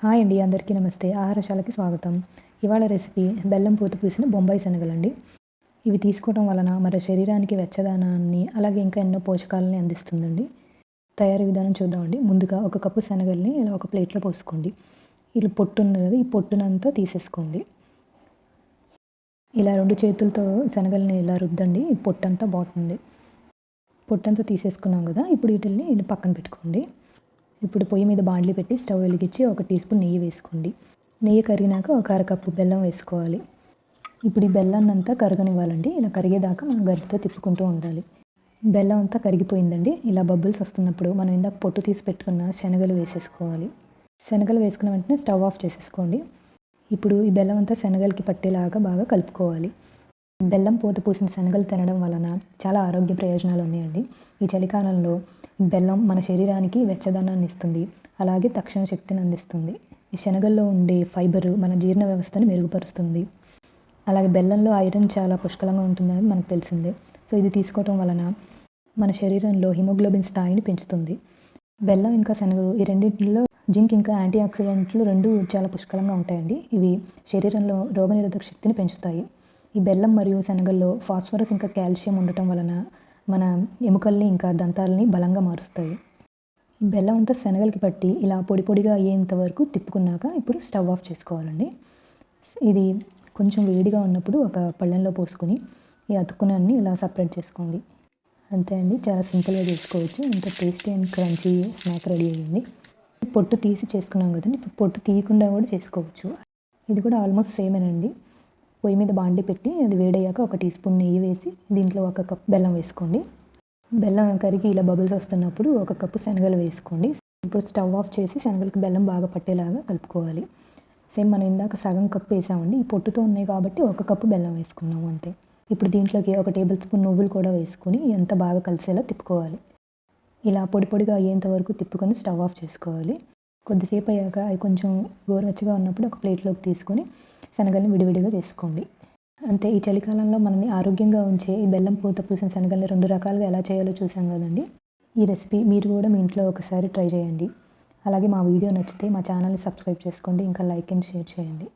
Hi అండి, అందరికీ నమస్తే. ఆహారశాలకి స్వాగతం. ఇవాళ రెసిపీ బెల్లం పూత పూసిన బొంబాయి శనగలండి. ఇవి తీసుకోవడం వలన మన శరీరానికి వెచ్చదనాన్ని, అలాగే ఇంకా ఎన్నో పోషకాలని అందిస్తుందండి. తయారీ విధానం చూద్దామండి. ముందుగా ఒక కప్పు శనగల్ని ఇలా ఒక ప్లేట్లో పోసుకోండి. ఇలా పొట్టు ఉంది కదా, ఈ పొట్టునంతా తీసేసుకోండి. ఇలా 2 చేతులతో శనగల్ని ఇలా రుద్దండి, ఈ పొట్టంతా పోతుంది. పొట్టంతా తీసేసుకున్నాం కదా, ఇప్పుడు వీటిల్ని పక్కన పెట్టుకోండి. ఇప్పుడు పొయ్యి మీద బాండ్లీ పెట్టి స్టవ్ వెలిగించి 1 టీ స్పూన్ నెయ్యి వేసుకోండి. నెయ్యి కరిగినాక ఒక అరకప్పు బెల్లం వేసుకోవాలి. ఇప్పుడు ఈ బెల్లాన్ని అంతా కరగనివ్వాలండి. ఇలా కరిగేదాకా మనం గరిటెతో తిప్పుకుంటూ ఉండాలి. బెల్లం అంతా కరిగిపోయిందండి. ఇలా బబుల్స్ వస్తున్నప్పుడు మనం ఇందాక పొట్టు తీసి పెట్టుకున్న శనగలు వేసేసుకోవాలి. శనగలు వేసుకున్న వెంటనే స్టవ్ ఆఫ్ చేసేసుకోండి. ఇప్పుడు ఈ బెల్లం అంతా శనగలకి పట్టేలాగా బాగా కలుపుకోవాలి. బెల్లం పూత పూసిన శనగలు తినడం వలన చాలా ఆరోగ్య ప్రయోజనాలు ఉన్నాయండి. ఈ చలికాలంలో బెల్లం మన శరీరానికి వెచ్చదనాన్ని ఇస్తుంది, అలాగే తక్షణ శక్తిని అందిస్తుంది. ఈ శనగల్లో ఉండే ఫైబర్ మన జీర్ణ వ్యవస్థను మెరుగుపరుస్తుంది. అలాగే బెల్లంలో ఐరన్ చాలా పుష్కలంగా ఉంటుందని మనకు తెలిసిందే. సో ఇది తీసుకోవటం వలన మన శరీరంలో హిమోగ్లోబిన్ స్థాయిని పెంచుతుంది. బెల్లం ఇంకా శనగలు ఈ రెండింటిలో జింక్ ఇంకా యాంటీ ఆక్సిడెంట్లు 2 చాలా పుష్కలంగా ఉంటాయండి. ఇవి శరీరంలో రోగనిరోధక శక్తిని పెంచుతాయి. ఈ బెల్లం మరియు శనగల్లో ఫాస్ఫరస్ ఇంకా కాల్షియం ఉండటం వలన మన ఎముకల్ని ఇంకా దంతాలని బలంగా మారుస్తాయి. ఈ బెల్లం అంతా శనగలకి పట్టి ఇలా పొడి పొడిగా అయ్యేంత వరకు తిప్పుకున్నాక ఇప్పుడు స్టవ్ ఆఫ్ చేసుకోవాలండి. ఇది కొంచెం వేడిగా ఉన్నప్పుడు ఒక పళ్ళెంలో పోసుకొని ఈ అతుకునాన్ని ఇలా సపరేట్ చేసుకోండి. అంతే అండి, చాలా సింపుల్గా చేసుకోవచ్చు. ఇంత tasty and crunchy snack ready అయ్యింది. పొట్టు తీసి చేసుకున్నాం కదండి, ఇప్పుడు పొట్టు తీయకుండా కూడా చేసుకోవచ్చు. ఇది కూడా ఆల్మోస్ట్ సేమేనండి. పొయ్యి మీద బాండి పెట్టి అది వేడయ్యాక 1 టీ స్పూన్ నెయ్యి వేసి దీంట్లో 1 కప్ బెల్లం వేసుకోండి. బెల్లం కరిగి ఇలా బబుల్స్ వస్తున్నప్పుడు 1 కప్పు శనగలు వేసుకోండి. ఇప్పుడు స్టవ్ ఆఫ్ చేసి శనగలకి బెల్లం బాగా పట్టేలాగా కలుపుకోవాలి. సేమ్ మనం ఇందాక సగం కప్పు వేసామండి, ఈ పొట్టుతో ఉన్నాయి కాబట్టి 1 కప్పు బెల్లం వేసుకున్నాము అంతే. ఇప్పుడు దీంట్లోకి 1 టేబుల్ స్పూన్ నువ్వులు కూడా వేసుకొని ఎంత బాగా కలిసేలా తిప్పుకోవాలి. ఇలా పొడి పొడిగా అయ్యేంత వరకు తిప్పుకొని స్టవ్ ఆఫ్ చేసుకోవాలి. కొద్దిసేపు అయ్యాక అవి కొంచెం గోరువెచ్చగా ఉన్నప్పుడు ఒక ప్లేట్లోకి తీసుకొని శనగల్ని విడివిడిగా చేసుకోండి. అంతే, ఈ చలికాలంలో మనల్ని ఆరోగ్యంగా ఉంచే ఈ బెల్లం పూత పూసిన శనగల్ని 2 రకాలుగా ఎలా చేయాలో చూసాం కదండి. ఈ రెసిపీ మీరు కూడా మీ ఇంట్లో ఒకసారి ట్రై చేయండి. అలాగే మా వీడియో నచ్చితే మా ఛానల్ని సబ్స్క్రైబ్ చేసుకోండి, ఇంకా లైక్ అండ్ షేర్ చేయండి.